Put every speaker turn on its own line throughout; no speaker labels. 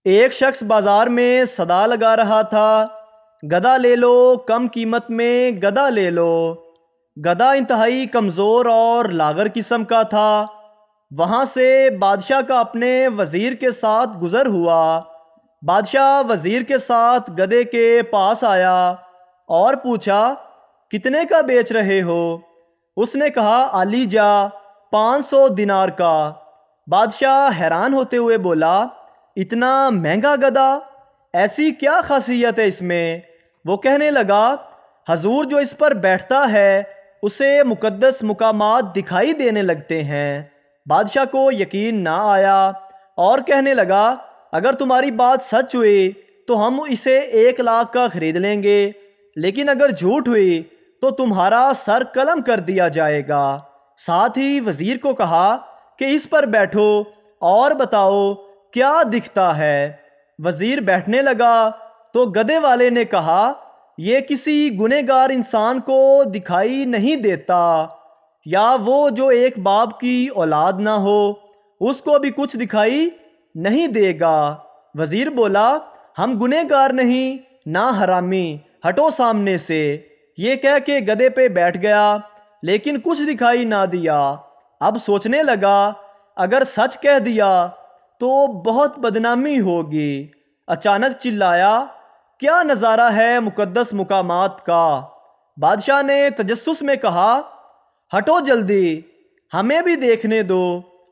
ایک شخص بازار میں صدا لگا رہا تھا، گدھا لے لو، کم قیمت میں گدھا لے لو۔ گدھا انتہائی کمزور اور لاغر قسم کا تھا۔ وہاں سے بادشاہ کا اپنے وزیر کے ساتھ گزر ہوا۔ بادشاہ وزیر کے ساتھ گدھے کے پاس آیا اور پوچھا، کتنے کا بیچ رہے ہو؟ اس نے کہا، عالی جا 500 دینار کا۔ بادشاہ حیران ہوتے ہوئے بولا، اتنا مہنگا گدھا؟ ایسی کیا خاصیت ہے اس میں؟ وہ کہنے لگا، حضور جو اس پر بیٹھتا ہے اسے مقدس مقامات دکھائی دینے لگتے ہیں۔ بادشاہ کو یقین نہ آیا اور کہنے لگا، اگر تمہاری بات سچ ہوئی تو ہم اسے 1 لاکھ کا خرید لیں گے، لیکن اگر جھوٹ ہوئی تو تمہارا سر قلم کر دیا جائے گا۔ ساتھ ہی وزیر کو کہا کہ اس پر بیٹھو اور بتاؤ کیا دکھتا ہے۔ وزیر بیٹھنے لگا تو گدھے والے نے کہا، یہ کسی گنہگار انسان کو دکھائی نہیں دیتا، یا وہ جو ایک باپ کی اولاد نہ ہو اس کو بھی کچھ دکھائی نہیں دے گا۔ وزیر بولا، ہم گنہگار نہیں، نہ حرامی، ہٹو سامنے سے۔ یہ کہہ کے گدھے پہ بیٹھ گیا لیکن کچھ دکھائی نہ دیا۔ اب سوچنے لگا، اگر سچ کہہ دیا تو بہت بدنامی ہوگی۔ اچانک چلایا، کیا نظارہ ہے مقدس مقامات کا! بادشاہ نے تجسس میں کہا، ہٹو جلدی، ہمیں بھی دیکھنے دو،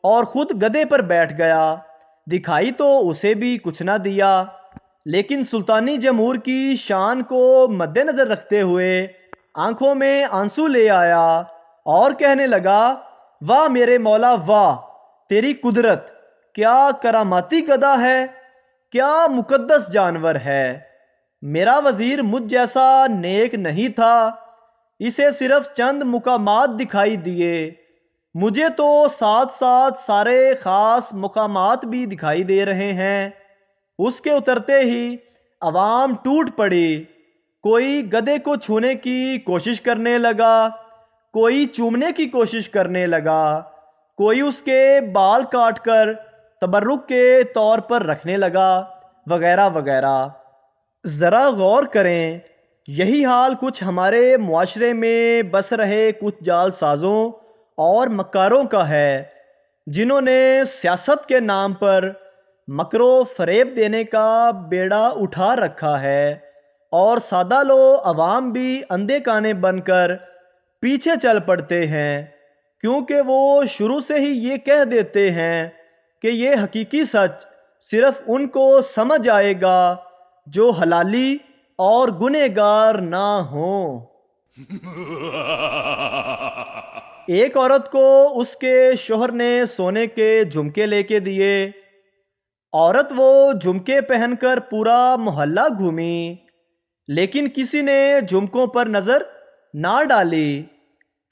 اور خود گدھے پر بیٹھ گیا۔ دکھائی تو اسے بھی کچھ نہ دیا، لیکن سلطانی جمہور کی شان کو مد نظر رکھتے ہوئے آنکھوں میں آنسو لے آیا اور کہنے لگا، واہ میرے مولا واہ، تیری قدرت! کیا کراماتی گدھا ہے، کیا مقدس جانور ہے! میرا وزیر مجھ جیسا نیک نہیں تھا، اسے صرف چند مقامات دکھائی دیے، مجھے تو ساتھ ساتھ سارے خاص مقامات بھی دکھائی دے رہے ہیں۔ اس کے اترتے ہی عوام ٹوٹ پڑی۔ کوئی گدھے کو چھونے کی کوشش کرنے لگا، کوئی چومنے کی کوشش کرنے لگا، کوئی اس کے بال کاٹ کر تبرک کے طور پر رکھنے لگا، وغیرہ وغیرہ۔ ذرا غور کریں، یہی حال کچھ ہمارے معاشرے میں بس رہے کچھ جال سازوں اور مکاروں کا ہے، جنہوں نے سیاست کے نام پر مکر و فریب دینے کا بیڑا اٹھا رکھا ہے، اور سادہ لو عوام بھی اندھے کانے بن کر پیچھے چل پڑتے ہیں، کیونکہ وہ شروع سے ہی یہ کہہ دیتے ہیں کہ یہ حقیقی سچ صرف ان کو سمجھ آئے گا جو حلالی اور گنہگار نہ ہوں۔ ایک عورت کو اس کے شوہر نے سونے کے جھمکے لے کے دیے۔ عورت وہ جھمکے پہن کر پورا محلہ گھومی، لیکن کسی نے جھمکوں پر نظر نہ ڈالی۔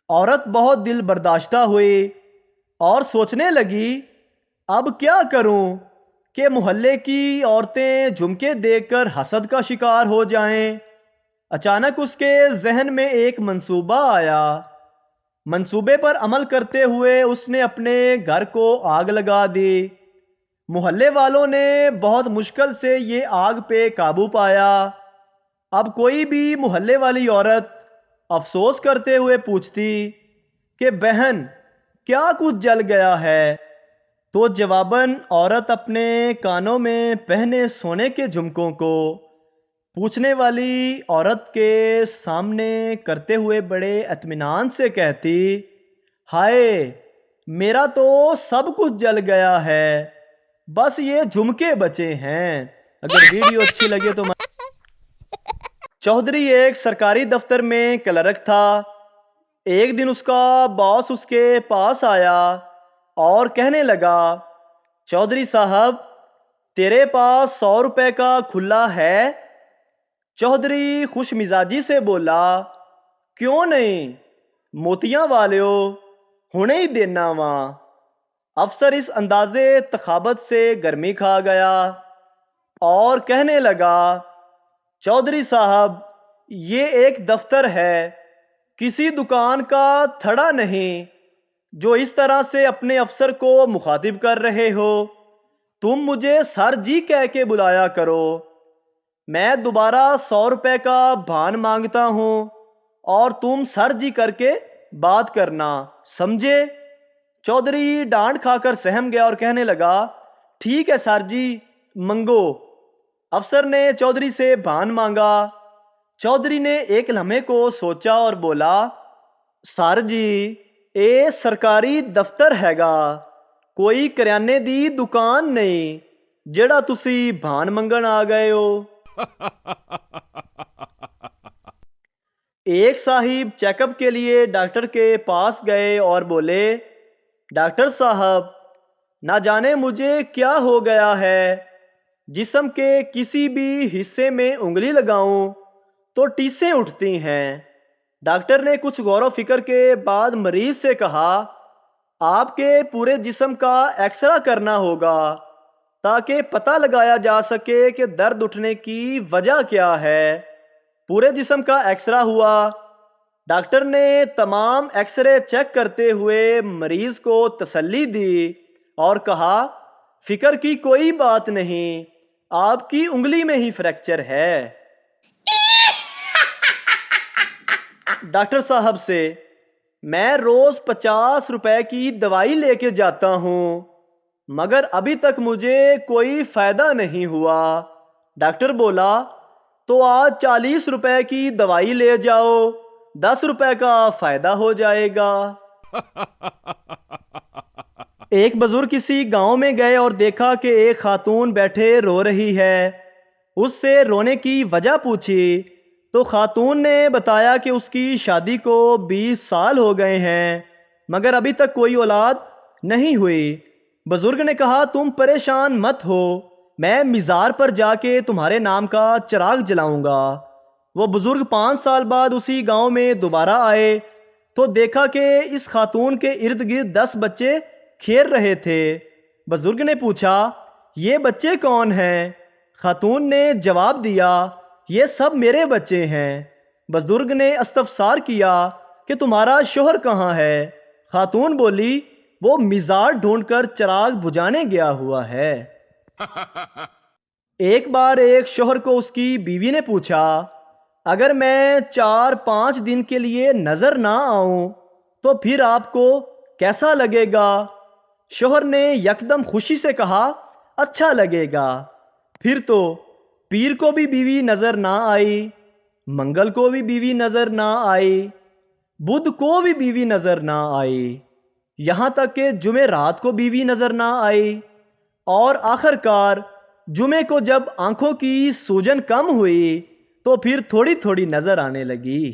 عورت بہت دل برداشتہ ہوئی اور سوچنے لگی، اب کیا کروں کہ محلے کی عورتیں جھمکے دیکھ کر حسد کا شکار ہو جائیں۔ اچانک اس کے ذہن میں ایک منصوبہ آیا۔ منصوبے پر عمل کرتے ہوئے اس نے اپنے گھر کو آگ لگا دی۔ محلے والوں نے بہت مشکل سے یہ آگ پہ قابو پایا۔ اب کوئی بھی محلے والی عورت افسوس کرتے ہوئے پوچھتی کہ بہن کیا کچھ جل گیا ہے، تو جواباً عورت اپنے کانوں میں پہنے سونے کے جھمکوں کو پوچھنے والی عورت کے سامنے کرتے ہوئے بڑے اطمینان سے کہتی، ہائے، میرا تو سب کچھ جل گیا ہے، بس یہ جھمکے بچے ہیں۔ اگر ویڈیو اچھی لگے تو چودھری ایک سرکاری دفتر میں کلرک تھا۔ ایک دن اس کا باس اس کے پاس آیا اور کہنے لگا، چودھری صاحب، تیرے پاس 100 روپے کا کھلا ہے؟ چودھری خوش مزاجی سے بولا، کیوں نہیں، موتیاں والیو، ہونے ہی دینا وہاں۔ افسر اس اندازے تخابت سے گرمی کھا گیا اور کہنے لگا، چودھری صاحب، یہ ایک دفتر ہے، کسی دکان کا تھڑا نہیں جو اس طرح سے اپنے افسر کو مخاطب کر رہے ہو۔ تم مجھے سر جی کہہ کے بلایا کرو، میں دوبارہ 100 روپے کا بھان مانگتا ہوں اور تم سر جی کر کے بات کرنا، سمجھے؟ چودھری ڈانٹ کھا کر سہم گیا اور کہنے لگا، ٹھیک ہے سر جی، منگو۔ افسر نے چودھری سے بھان مانگا۔ چودھری نے ایک لمحے کو سوچا اور بولا، سر جی اے سرکاری دفتر ہیگا، کوئی کریانے دی دکان نہیں جیڑا تسی بھان منگن آ گئے ہو۔ ایک صاحب چیک اپ کے لیے ڈاکٹر کے پاس گئے اور بولے، ڈاکٹر صاحب نہ جانے مجھے کیا ہو گیا ہے، جسم کے کسی بھی حصے میں انگلی لگاؤں تو ٹیسیں اٹھتی ہیں۔ ڈاکٹر نے کچھ غور و فکر کے بعد مریض سے کہا، آپ کے پورے جسم کا ایکسرا کرنا ہوگا تاکہ پتہ لگایا جا سکے کہ درد اٹھنے کی وجہ کیا ہے۔ پورے جسم کا ایکسرا ہوا۔ ڈاکٹر نے تمام ایکس رے چیک کرتے ہوئے مریض کو تسلی دی اور کہا، فکر کی کوئی بات نہیں، آپ کی انگلی میں ہی فریکچر ہے۔ ڈاکٹر صاحب سے، میں روز 50 روپے کی دوائی لے کے جاتا ہوں مگر ابھی تک مجھے کوئی فائدہ نہیں ہوا۔ ڈاکٹر بولا، تو آج 40 روپے کی دوائی لے جاؤ، 10 روپے کا فائدہ ہو جائے گا۔ ایک بزرگ کسی گاؤں میں گئے اور دیکھا کہ ایک خاتون بیٹھے رو رہی ہے۔ اس سے رونے کی وجہ پوچھی تو خاتون نے بتایا کہ اس کی شادی کو 20 سال ہو گئے ہیں مگر ابھی تک کوئی اولاد نہیں ہوئی۔ بزرگ نے کہا، تم پریشان مت ہو، میں مزار پر جا کے تمہارے نام کا چراغ جلاؤں گا۔ وہ بزرگ 5 سال بعد اسی گاؤں میں دوبارہ آئے تو دیکھا کہ اس خاتون کے ارد گرد 10 بچے کھیل رہے تھے۔ بزرگ نے پوچھا، یہ بچے کون ہیں؟ خاتون نے جواب دیا، یہ سب میرے بچے ہیں۔ بزرگ نے استفسار کیا کہ تمہارا شوہر کہاں ہے؟ خاتون بولی، وہ مزار ڈھونڈ کر چراغ بجھانے گیا ہوا ہے۔ ایک بار ایک شوہر کو اس کی بیوی نے پوچھا، اگر میں 4-5 دن کے لیے نظر نہ آؤں تو پھر آپ کو کیسا لگے گا؟ شوہر نے یکدم خوشی سے کہا، اچھا لگے گا۔ پھر تو پیر کو بھی بیوی نظر نہ آئی، منگل کو بھی بیوی نظر نہ آئی، بدھ کو بھی بیوی نظر نہ آئی، یہاں تک کہ جمعرات کو بیوی نظر نہ آئی، اور آخر کار جمعے کو جب آنکھوں کی سوجن کم ہوئی تو پھر تھوڑی تھوڑی نظر آنے لگی۔